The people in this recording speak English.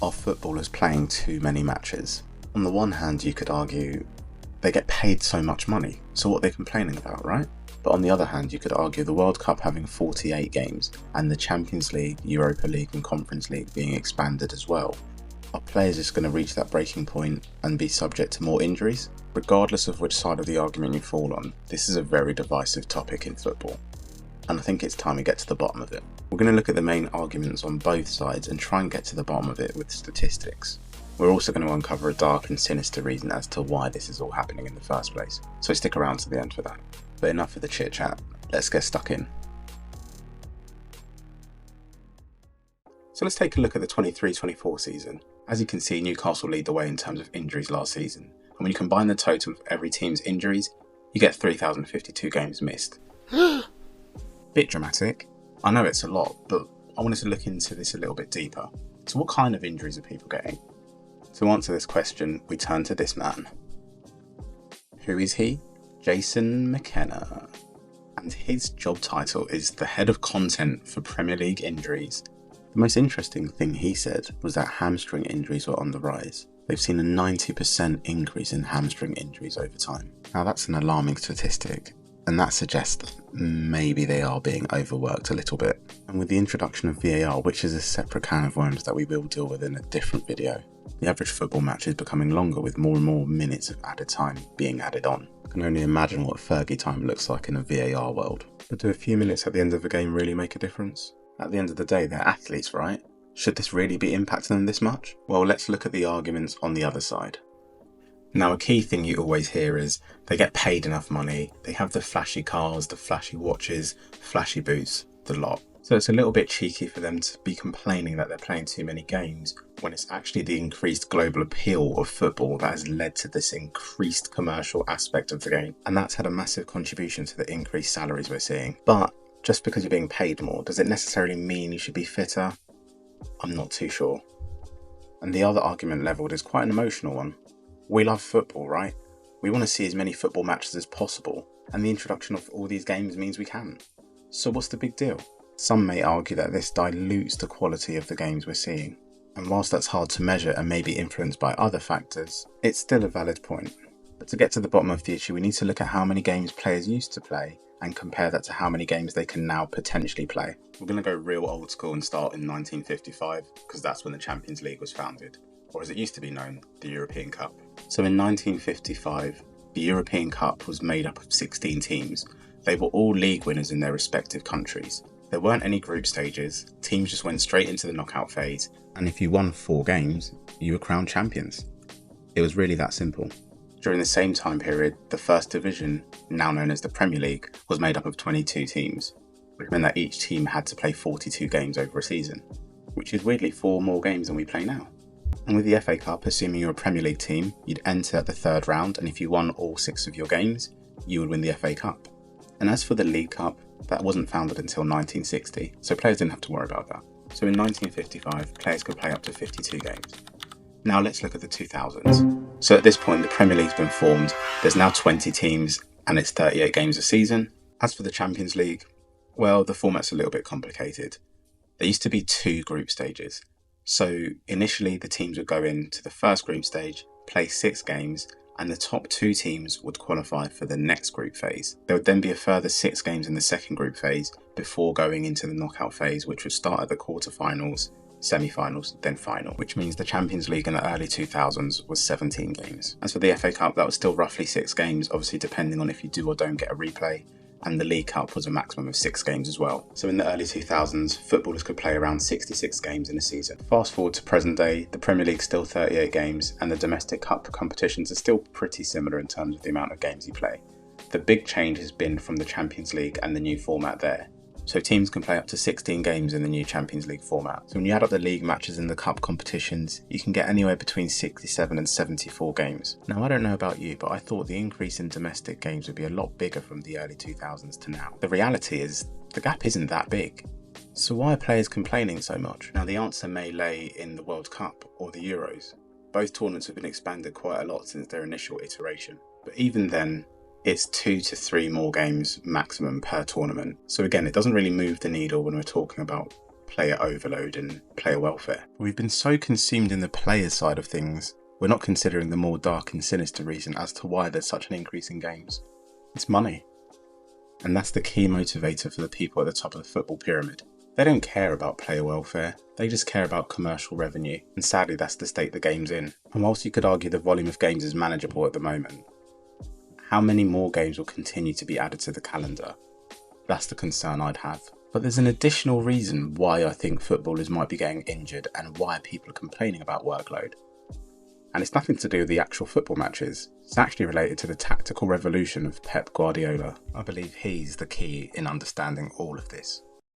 Are footballers playing too many matches? On the one hand, you could argue they get paid so much money, so what are they complaining about, right? But on the other hand, you could argue the World Cup having 48 games and the Champions League, Europa League and Conference League being expanded as well. Are players just going to reach that breaking point and be subject to more injuries? Regardless of which side of the argument you fall on, this is a very divisive topic in football, and I think it's time we get to the bottom of it. We're going to look at the main arguments on both sides and try and get to the bottom of it with statistics. We're also going to uncover a dark and sinister reason as to why this is all happening in the first place, so stick around to the end for that. But enough of the chit chat, let's get stuck in. So let's take a look at the 23-24 season. As you can see, Newcastle lead the way in terms of injuries last season, and when you combine the total of every team's injuries, you get 3,052 games missed. Bit dramatic. I know it's a lot, but I wanted to look into this a little bit deeper. So what kind of injuries are people getting? To answer this question, we turn to this man. Who is he? Jason McKenna. And his job title is the head of content for Premier League injuries. The most interesting thing he said was that hamstring injuries were on the rise. They've seen a 90% increase in hamstring injuries over time. Now that's an alarming statistic, and that suggests that maybe they are being overworked a little bit. And with the introduction of VAR, which is a separate can of worms that we will deal with in a different video, the average football match is becoming longer with more and more minutes of added time being added on. I can only imagine what Fergie time looks like in a VAR world. But do a few minutes at the end of a game really make a difference? At the end of the day, they're athletes, right? Should this really be impacting them this much? Well, let's look at the arguments on the other side. Now, a key thing you always hear is they get paid enough money, they have the flashy cars, the flashy watches, flashy boots, the lot. So it's a little bit cheeky for them to be complaining that they're playing too many games when it's actually the increased global appeal of football that has led to this increased commercial aspect of the game. And that's had a massive contribution to the increased salaries we're seeing. But just because you're being paid more, does it necessarily mean you should be fitter? I'm not too sure. And the other argument levelled is quite an emotional one. We love football, right? We want to see as many football matches as possible, and the introduction of all these games means we can. So what's the big deal? Some may argue that this dilutes the quality of the games we're seeing, and whilst that's hard to measure and may be influenced by other factors, it's still a valid point. But to get to the bottom of the issue, we need to look at how many games players used to play and compare that to how many games they can now potentially play. We're going to go real old school and start in 1955, because that's when the Champions League was founded, or as it used to be known, the European Cup. So in 1955, the European Cup was made up of 16 teams. They were all league winners in their respective countries. There weren't any group stages, teams just went straight into the knockout phase, and if you won 4 games, you were crowned champions. It was really that simple. During the same time period, the first division, now known as the Premier League, was made up of 22 teams, which meant that each team had to play 42 games over a season, which is weirdly 4 more games than we play now. And with the FA Cup, assuming you're a Premier League team, you'd enter at the 3rd round, and if you won all 6 of your games, you would win the FA Cup. And as for the League Cup, that wasn't founded until 1960, so players didn't have to worry about that. So in 1955, players could play up to 52 games. Now let's look at the 2000s. So at this point, the Premier League's been formed, there's now 20 teams, and it's 38 games a season. As for the Champions League, well, the format's a little bit complicated. There used to be 2 group stages. So initially, the teams would go into the first group stage, play 6 games, and the top 2 teams would qualify for the next group phase. There would then be a further 6 games in the second group phase before going into the knockout phase, which would start at the quarterfinals, semi-finals, then final, which means the Champions League in the early 2000s was 17 games. As for the FA Cup, that was still roughly 6 games, obviously depending on if you do or don't get a replay, and the League Cup was a maximum of 6 games as well. So in the early 2000s, footballers could play around 66 games in a season. Fast forward to present day, the Premier League's still 38 games, and the domestic cup competitions are still pretty similar in terms of the amount of games you play. The big change has been from the Champions League and the new format there. So teams can play up to 16 games in the new Champions League format. So when you add up the league matches and the cup competitions, you can get anywhere between 67 and 74 games. Now I don't know about you, but I thought the increase in domestic games would be a lot bigger from the early 2000s to now. The reality is, the gap isn't that big. So why are players complaining so much? Now the answer may lay in the World Cup or the Euros. Both tournaments have been expanded quite a lot since their initial iteration. But even then, it's 2 to 3 more games maximum per tournament. So again, it doesn't really move the needle when we're talking about player overload and player welfare. We've been so consumed in the player side of things, we're not considering the more dark and sinister reason as to why there's such an increase in games. It's money. And that's the key motivator for the people at the top of the football pyramid. They don't care about player welfare, they just care about commercial revenue, and sadly that's the state the game's in. And whilst you could argue the volume of games is manageable at the moment, how many more games will continue to be added to the calendar? That's the concern I'd have. But there's an additional reason why I think footballers might be getting injured and why people are complaining about workload. And it's nothing to do with the actual football matches. It's actually related to the tactical revolution of Pep Guardiola. I believe he's the key in understanding all of this.